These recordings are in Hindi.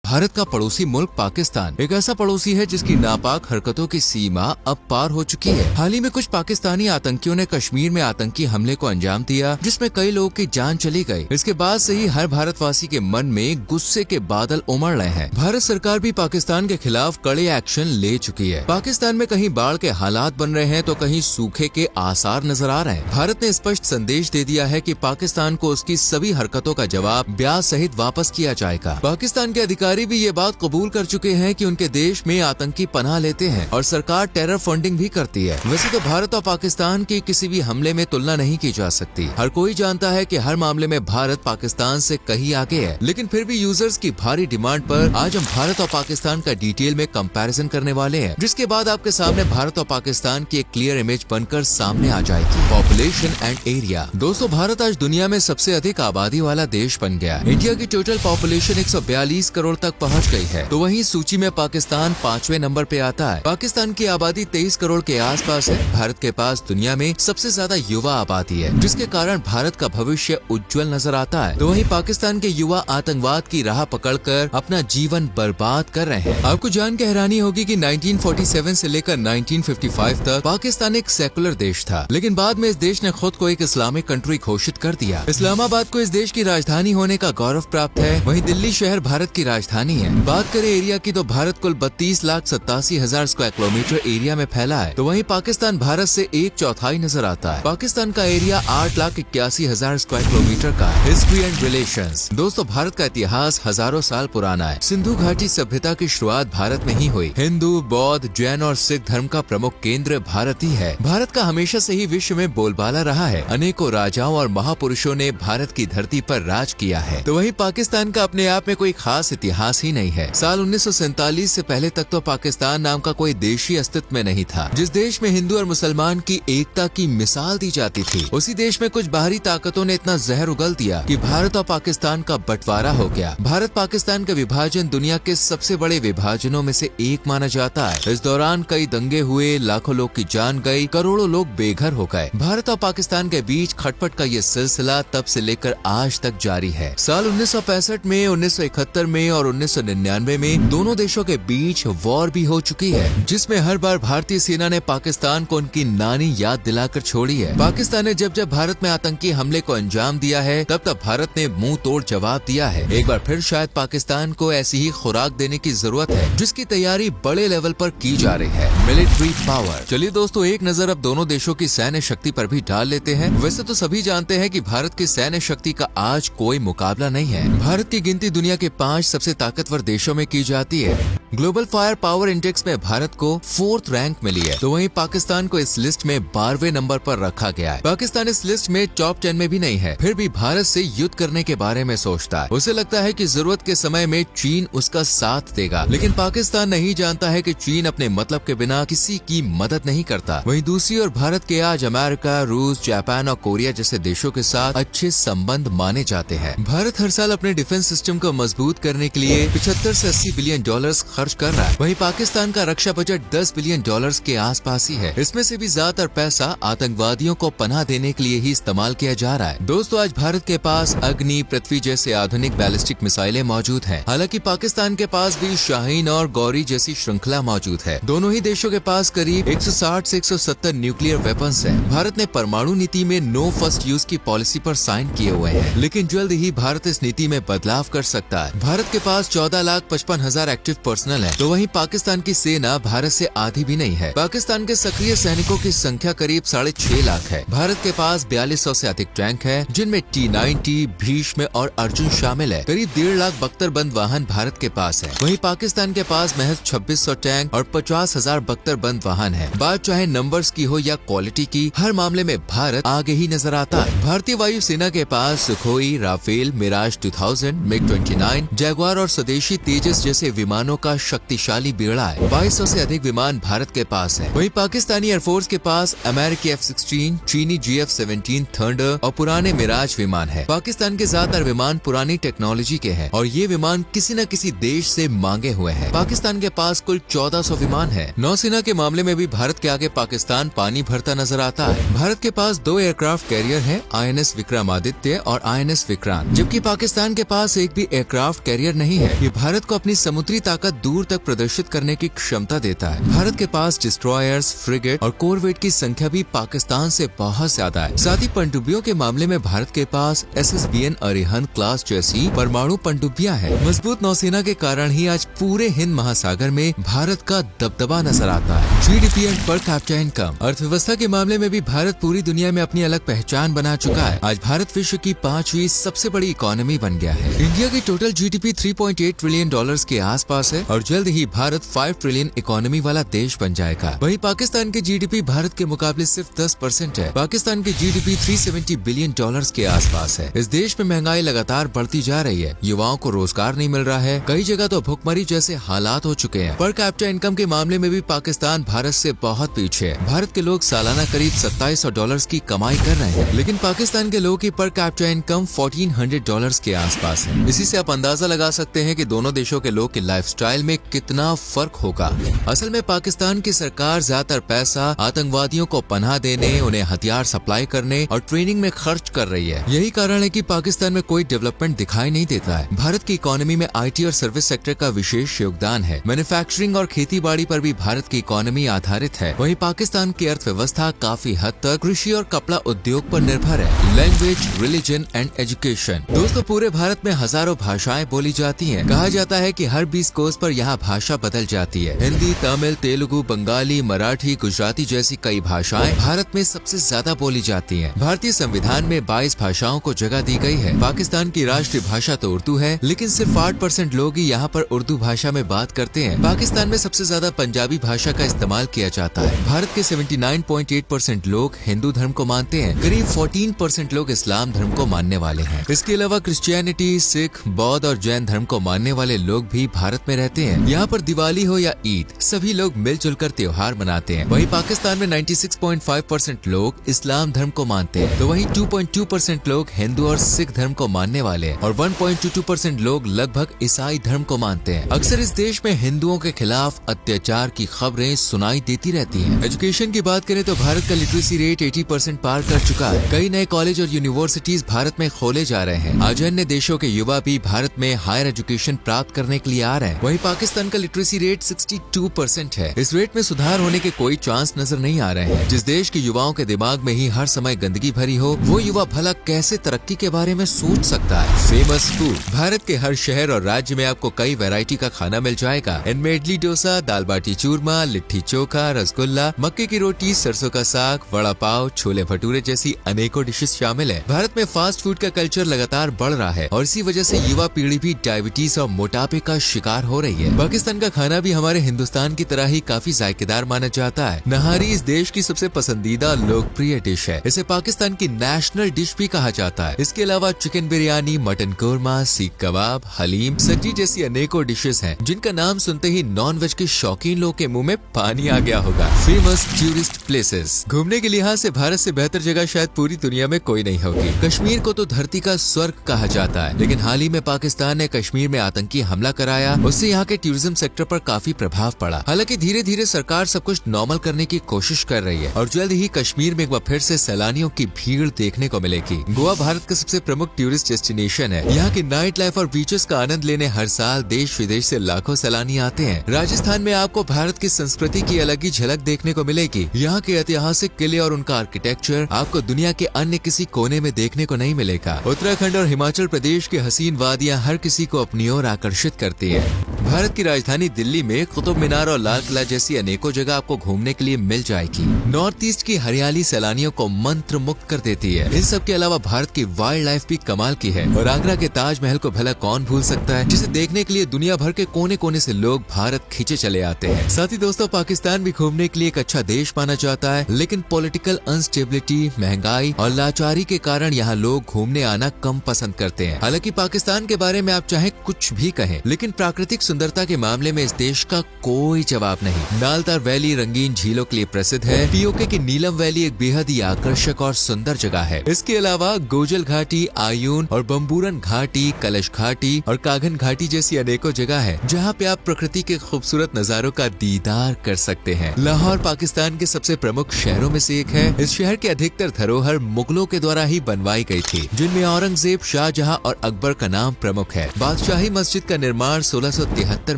भारत का पड़ोसी मुल्क पाकिस्तान एक ऐसा पड़ोसी है जिसकी नापाक हरकतों की सीमा अब पार हो चुकी है। हाल ही में कुछ पाकिस्तानी आतंकियों ने कश्मीर में आतंकी हमले को अंजाम दिया, जिसमें कई लोगों की जान चली गई। इसके बाद से ही हर भारतवासी के मन में गुस्से के बादल उमड़ रहे हैं। भारत सरकार भी पाकिस्तान के खिलाफ कड़े एक्शन ले चुकी है। पाकिस्तान में कहीं बाढ़ के हालात बन रहे हैं तो कहीं सूखे के आसार नजर आ रहे हैं। भारत ने स्पष्ट संदेश दे दिया है कि पाकिस्तान को उसकी सभी हरकतों का जवाब ब्याज सहित वापस किया जाएगा। पाकिस्तान के अधिकारी भी ये बात कबूल कर चुके हैं कि उनके देश में आतंकी पनाह लेते हैं और सरकार टेरर फंडिंग भी करती है। वैसे तो भारत और पाकिस्तान की किसी भी हमले में तुलना नहीं की जा सकती। हर कोई जानता है कि हर मामले में भारत पाकिस्तान से कहीं आगे है, लेकिन फिर भी यूजर्स की भारी डिमांड पर आज हम भारत और पाकिस्तान का डिटेल में कंपैरिजन करने वाले हैं, जिसके बाद आपके सामने भारत और पाकिस्तान की एक क्लियर इमेज बनकर सामने आ जाएगी। Population and area. दोस्तों, भारत आज दुनिया में सबसे अधिक आबादी वाला देश बन गया। इंडिया की टोटल पॉपुलेशन 142 करोड़ तक पहुंच गई है, तो वहीं सूची में पाकिस्तान 5वें नंबर पे आता है। पाकिस्तान की आबादी 23 करोड़ के आसपास है। भारत के पास दुनिया में सबसे ज्यादा युवा आबादी है, जिसके कारण भारत का भविष्य उज्जवल नजर आता है। तो वहीं पाकिस्तान के युवा आतंकवाद की राह पकड़कर अपना जीवन बर्बाद कर रहे हैं। आपको जान के हैरानी होगी कि 1947 से लेकर 1955 तक पाकिस्तान एक सेकुलर देश था, लेकिन बाद में इस देश ने खुद को एक इस्लामिक कंट्री घोषित कर दिया। इस्लामाबाद को इस देश की राजधानी होने का गौरव प्राप्त है। वहीं दिल्ली शहर भारत की राजधानी है। बात करें एरिया की तो भारत कुल 32,87,000 स्क्वायर किलोमीटर एरिया में फैला है, तो वहीं पाकिस्तान भारत से 1/4 नजर आता है। पाकिस्तान का एरिया 8,81,000 स्क्वायर किलोमीटर का है। History and relations. दोस्तों, भारत का इतिहास हजारों साल पुराना है। सिंधु घाटी सभ्यता की शुरुआत भारत में ही हुई। हिंदू, बौद्ध, जैन और सिख धर्म का प्रमुख केंद्र भारत ही है। भारत का हमेशा से ही विश्व में बोलबाला रहा है। अनेकों राजाओं और महापुरुषों ने भारत की धरती पर राज किया है। तो वहीं पाकिस्तान का अपने आप में कोई खास इतिहास ही नहीं है। साल 1947 से पहले तक तो पाकिस्तान नाम का कोई देश ही अस्तित्व में नहीं था। जिस देश में हिंदू और मुसलमान की एकता की मिसाल दी जाती थी, उसी देश में कुछ बाहरी ताकतों ने इतना जहर उगल दिया कि भारत और पाकिस्तान का बंटवारा हो गया। भारत पाकिस्तान का विभाजन दुनिया के सबसे बड़े विभाजनों में से एक माना जाता है। इस दौरान कई दंगे हुए, लाखों लोग की जान गई, करोड़ों लोग बेघर हो गए। भारत और पाकिस्तान के बीच खटपट का ये सिलसिला तब से लेकर आज तक जारी है। साल 1965 में, 1971 में और 1999 में दोनों देशों के बीच वॉर भी हो चुकी है, जिसमें हर बार भारतीय सेना ने पाकिस्तान को उनकी नानी याद दिलाकर छोड़ी है। पाकिस्तान ने जब जब भारत में आतंकी हमले को अंजाम दिया है, तब तब भारत ने मुंह तोड़ जवाब दिया है। एक बार फिर शायद पाकिस्तान को ऐसी ही खुराक देने की जरूरत है, जिसकी तैयारी बड़े लेवल पर की जा रही है। Military power. चलिए दोस्तों, एक नजर अब दोनों देशों की सैन्य शक्ति पर भी डाल लेते हैं। वैसे तो सभी जानते हैं कि भारत की सैन्य शक्ति का आज कोई मुकाबला नहीं है। भारत की गिनती दुनिया के 5 सबसे ताकतवर देशों में की जाती है। ग्लोबल फायर पावर इंडेक्स में भारत को 4th रैंक मिली है, तो वहीं पाकिस्तान को इस लिस्ट में 12वें नंबर पर रखा गया है। पाकिस्तान इस लिस्ट में टॉप 10 में भी नहीं है, फिर भी भारत से युद्ध करने के बारे में सोचता है। उसे लगता है कि जरूरत के समय में चीन उसका साथ देगा, लेकिन पाकिस्तान नहीं जानता है कि चीन अपने मतलब के बिना किसी की मदद नहीं करता। वहीं दूसरी ओर भारत के आज अमेरिका, रूस, जापान और कोरिया जैसे देशों के साथ अच्छे संबंध माने जाते हैं। भारत हर साल अपने डिफेंस सिस्टम को मजबूत करने के लिए 75 से 80 बिलियन डॉलर्स खर्च कर रहा है। वहीं पाकिस्तान का रक्षा बजट 10 बिलियन डॉलर्स के आसपास ही है। इसमें से भी ज्यादातर पैसा आतंकवादियों को पनाह देने के लिए ही इस्तेमाल किया जा रहा है। दोस्तों, आज भारत के पास अग्नि, पृथ्वी जैसे आधुनिक बैलिस्टिक मिसाइलें मौजूद हैं। हालांकि पाकिस्तान के पास भी शाहीन और गौरी जैसी श्रृंखला मौजूद है। दोनों ही देशों के पास करीब 160 से 170 न्यूक्लियर वेपन्स हैं। भारत ने परमाणु नीति में नो फर्स्ट यूज की पॉलिसी पर साइन किए हुए हैं, लेकिन जल्द ही भारत इस नीति में बदलाव कर सकता है। भारत के पास 14,55,000 एक्टिव पर्सनल है, तो वहीं पाकिस्तान की सेना भारत से आधी भी नहीं है। पाकिस्तान के सक्रिय सैनिकों की संख्या करीब 6.5 लाख है। भारत के पास 4200 से अधिक टैंक है, जिनमें T-90, भीष्म और अर्जुन शामिल है। करीब 1.5 लाख बख्तरबंद वाहन भारत के पास है। वहीं पाकिस्तान के पास महज 2600 टैंक और 50,000 बख्तरबंद वाहन है। बात चाहे नंबर्स की हो या क्वालिटी की, हर मामले में भारत आगे ही नजर आता है। भारतीय वायु सेना के पास Sukhoi, Rafale, Mirage 2000, MiG-29, Jaguar और स्वदेशी तेजस जैसे विमानों का का शक्तिशाली बेड़ा है। 2200 से अधिक विमान भारत के पास है। वहीं पाकिस्तानी एयरफोर्स के पास अमेरिकी F-16, चीनी GF-17 थंडर और पुराने मिराज विमान है। पाकिस्तान के ज्यादातर विमान पुरानी टेक्नोलॉजी के हैं और ये विमान किसी न किसी देश से मांगे हुए हैं। पाकिस्तान के पास कुल 1400 विमान है। नौसेना के मामले में भी भारत के आगे पाकिस्तान पानी भरता नजर आता है। भारत के पास 2 एयरक्राफ्ट कैरियर है, INS विक्रमादित्य और INS विक्रांत, जबकि पाकिस्तान के पास एक भी एयरक्राफ्ट कैरियर नहीं है। ये भारत को अपनी समुद्री ताकत दूर तक प्रदर्शित करने की क्षमता देता है। भारत के पास डिस्ट्रॉयर्स, फ्रिगेट और कोरवेट की संख्या भी पाकिस्तान से बहुत ज्यादा है। साथ ही पनडुब्बियों के मामले में भारत के पास SSBN अरिहंत क्लास जैसी परमाणु पनडुब्बियां हैं। मजबूत नौसेना के कारण ही आज पूरे हिंद महासागर में भारत का दबदबा नजर आता है। GDP and per capita income, अर्थव्यवस्था के मामले में भी भारत पूरी दुनिया में अपनी अलग पहचान बना चुका है। आज भारत विश्व की 5वीं सबसे बड़ी इकोनॉमी बन गया है। इंडिया की टोटल GDP $3.8 ट्रिलियन के आसपास है और जल्द ही भारत 5 ट्रिलियन इकोनॉमी वाला देश बन जाएगा। वहीं पाकिस्तान की GDP भारत के मुकाबले सिर्फ 10% है। पाकिस्तान की GDP $370 बिलियन के आसपास है। इस देश में महंगाई लगातार बढ़ती जा रही है। युवाओं को रोजगार नहीं मिल रहा है। कई जगह तो भुखमरी जैसे हालात हो चुके हैं। पर कैपिटा इनकम के मामले में भी पाकिस्तान भारत से बहुत पीछे है। भारत के लोग सालाना करीब $2700 की कमाई कर रहे हैं, लेकिन पाकिस्तान के लोगों की पर कैपिटा इनकम $1400 के आसपास है। इसी से आप अंदाजा लगा सकते हैं कि दोनों देशों के लोग के लाइफस्टाइल में कितना फर्क होगा। असल में पाकिस्तान की सरकार ज्यादातर पैसा आतंकवादियों को पनाह देने, उन्हें हथियार सप्लाई करने और ट्रेनिंग में खर्च कर रही है। यही कारण है कि पाकिस्तान में कोई डेवलपमेंट दिखाई नहीं देता है। भारत की इकोनॉमी में IT और सर्विस सेक्टर का विशेष योगदान है। मैन्युफैक्चरिंग और खेती बाड़ी पर भी भारत की इकोनॉमी आधारित है। वहीं पाकिस्तान की अर्थव्यवस्था काफी हद तक कृषि और कपड़ा उद्योग पर निर्भर है। लैंग्वेज, रिलीजन एंड एजुकेशन, दोस्तों पूरे भारत में हजारों भाषाएं बोली जाती हैं। कहा जाता है कि हर 20 कोस पर यहाँ भाषा बदल जाती है। हिंदी, तमिल, तेलुगु, बंगाली, मराठी, गुजराती जैसी कई भाषाएं भारत में सबसे ज्यादा बोली जाती हैं। भारतीय संविधान में 22 भाषाओं को जगह दी गई है। पाकिस्तान की राष्ट्रीय भाषा तो उर्दू है, लेकिन सिर्फ 8% लोग ही यहाँ पर उर्दू भाषा में बात करते हैं। पाकिस्तान में सबसे ज्यादा पंजाबी भाषा का इस्तेमाल किया जाता है। भारत के 79.8% लोग हिंदू धर्म को मानते हैं। करीब 14% लोग इस्लाम धर्म को मानने वाले हैं। इसके अलावा क्रिश्चियनिटी, सिख, बौद्ध और जैन धर्म को मानने वाले लोग भी भारत में रहते हैं। यहाँ पर दिवाली हो या ईद, सभी लोग मिलजुल कर त्योहार मनाते हैं। वहीं पाकिस्तान में 96.5% लोग इस्लाम धर्म को मानते हैं, तो वहीं 2.2% लोग हिंदू और सिख धर्म को मानने वाले हैं और 1.22% लोग लगभग ईसाई धर्म को मानते हैं। अक्सर इस देश में हिंदुओं के खिलाफ अत्याचार की खबरें सुनाई देती रहती हैं। एजुकेशन की बात करें तो भारत का लिटरेसी रेट 80% पार कर चुका है। कई नए कॉलेज और यूनिवर्सिटीज भारत में खोले जा रहे हैं। आज अन्य देशों के युवा भी भारत में हायर एजुकेशन प्राप्त करने के लिए आ रहे हैं। वहीं पाकिस्तान का लिटरेसी रेट 62% है। इस रेट में सुधार होने के कोई चांस नजर नहीं आ रहे हैं। जिस देश के युवाओं के दिमाग में ही हर समय गंदगी भरी हो, वो युवा भला कैसे तरक्की के बारे में सोच सकता है। फेमस फूड, भारत के हर शहर और राज्य में आपको कई वैरायटी का खाना मिल जाएगा। इनमें इडली डोसा, दाल बाटी चूरमा, लिट्टी चोखा, रसगुल्ला, मक्के की रोटी, सरसों का साग, वड़ा पाव, छोले भटूरे जैसी अनेकों डिशेस शामिल है। भारत में फास्ट फूड का कल्चर लगातार बढ़ रहा है और इसी वजह से युवा पीढ़ी भी डायबिटीज और मोटापे का शिकार हो रही है। पाकिस्तान का खाना भी हमारे हिंदुस्तान की तरह ही काफी जायकेदार माना जाता है। नहारी इस देश की सबसे पसंदीदा लोकप्रिय डिश है। इसे पाकिस्तान की नेशनल डिश भी कहा जाता है। इसके अलावा चिकन बिरयानी, मटन कोरमा, सीख कबाब, हलीम, सब्जी जैसी अनेकों डिशेस हैं, जिनका नाम सुनते ही नॉन वेज के शौकीन लोग के मुंह में पानी आ गया होगा। फेमस टूरिस्ट प्लेसेस, घूमने के लिहाज से भारत से बेहतर जगह शायद पूरी दुनिया में कोई नहीं होगी। कश्मीर को तो धरती का स्वर्ग कहा जाता है, लेकिन हाल ही में पाकिस्तान ने कश्मीर में आतंकी हमला कराया, उससे यहाँ के टूरिज्म सेक्टर पर काफी प्रभाव पड़ा। हालांकि धीरे धीरे सरकार सब कुछ नॉर्मल करने की कोशिश कर रही है और जल्द ही कश्मीर में एक बार फिर से सैलानियों की भीड़ देखने को मिलेगी। गोवा भारत का सबसे प्रमुख टूरिस्ट डेस्टिनेशन है। यहाँ की नाइट लाइफ और बीचेस का आनंद लेने हर साल देश विदेश से लाखों सैलानी आते हैं। राजस्थान में आपको भारत की संस्कृति की अलग ही झलक देखने को मिलेगी। यहाँ के ऐतिहासिक किले और उनका आर्किटेक्चर आपको दुनिया के अन्य किसी कोने में देखने को नहीं मिलेगा। उत्तराखंड और हिमाचल प्रदेश की हसीन वादियाँ हर किसी को अपनी ओर आकर्षित करती है। भारत की राजधानी दिल्ली में कुतुब मीनार और लाल किला जैसी अनेकों जगह आपको घूमने के लिए मिल जाएगी। नॉर्थ ईस्ट की हरियाली सैलानियों को मंत्र मुक्त कर देती है। इन सब के अलावा भारत की वाइल्ड लाइफ भी कमाल की है और आगरा के ताजमहल को भला कौन भूल सकता है, जिसे देखने के लिए दुनिया भर के कोने कोने से लोग भारत खींचे चले आते हैं। साथ ही दोस्तों, पाकिस्तान भी घूमने के लिए एक अच्छा देश माना जाता है, लेकिन पॉलिटिकल अनस्टेबिलिटी, महंगाई और लाचारी के कारण यहाँ लोग घूमने आना कम पसंद करते हैं। हालांकि पाकिस्तान के बारे में आप चाहे कुछ भी कहें, लेकिन प्राकृतिक सुंदरता सुंदरता के मामले में इस देश का कोई जवाब नहीं। नालतार वैली रंगीन झीलों के लिए प्रसिद्ध है। पीओके की नीलम वैली एक बेहद ही आकर्षक और सुंदर जगह है। इसके अलावा गोजल घाटी, आयून और बम्बूरन घाटी, कलश घाटी और काघन घाटी जैसी अनेकों जगह है जहाँ पे आप प्रकृति के खूबसूरत नजारों का दीदार कर सकते हैं। लाहौर पाकिस्तान के सबसे प्रमुख शहरों में से एक है। इस शहर की अधिकतर धरोहर मुगलों के द्वारा ही बनवाई गई थी, जिनमें औरंगजेब, शाहजहां और अकबर का नाम प्रमुख है। बादशाही मस्जिद का निर्माण 1673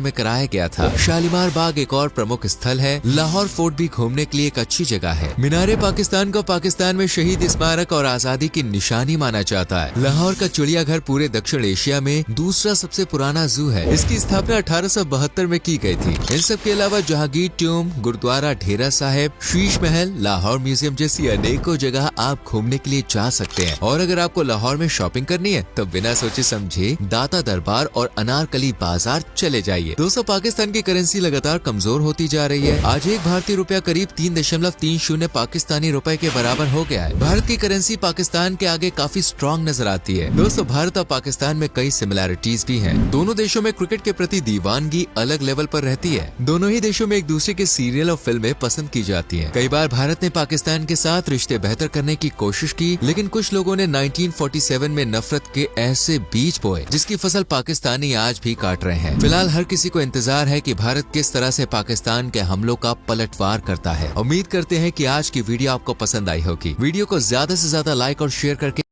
में कराया गया था। शालीमार बाग एक और प्रमुख स्थल है। लाहौर फोर्ट भी घूमने के लिए एक अच्छी जगह है। मीनारे पाकिस्तान को पाकिस्तान में शहीद स्मारक और आजादी की निशानी माना जाता है। लाहौर का चिड़ियाघर पूरे दक्षिण एशिया में दूसरा सबसे पुराना जू है। इसकी स्थापना 1872 में की गई थी। इन सब के अलावा जहांगीर ट्यूम, गुरुद्वारा ढेरा साहिब, शीश महल, लाहौर म्यूजियम जैसी अनेकों जगह आप घूमने के लिए जा सकते हैं। और अगर आपको लाहौर में शॉपिंग करनी है तो बिना सोचे समझे दाता दरबार और अनारकली बाजार चले जाइए। दोस्तों, पाकिस्तान की करेंसी लगातार कमजोर होती जा रही है। आज एक भारतीय रुपया करीब 3.30 पाकिस्तानी रुपए के बराबर हो गया है। भारत की करेंसी पाकिस्तान के आगे काफी स्ट्रॉन्ग नजर आती है। दोस्तों, भारत और पाकिस्तान में कई सिमिलैरिटीज भी हैं। दोनों देशों में क्रिकेट के प्रति दीवानगी अलग लेवल पर रहती है। दोनों ही देशों में एक दूसरे के सीरियल और फिल्में पसंद की जाती हैं। कई बार भारत ने पाकिस्तान के साथ रिश्ते बेहतर करने की कोशिश की, लेकिन कुछ लोगों ने 1947 में नफरत के ऐसे बीज बोए जिसकी फसल पाकिस्तानी आज भी काट रहे हैं। फिलहाल हर किसी को इंतजार है कि भारत किस तरह से पाकिस्तान के हमलों का पलटवार करता है। उम्मीद करते हैं कि आज की वीडियो आपको पसंद आई होगी। वीडियो को ज्यादा से ज्यादा लाइक और शेयर करके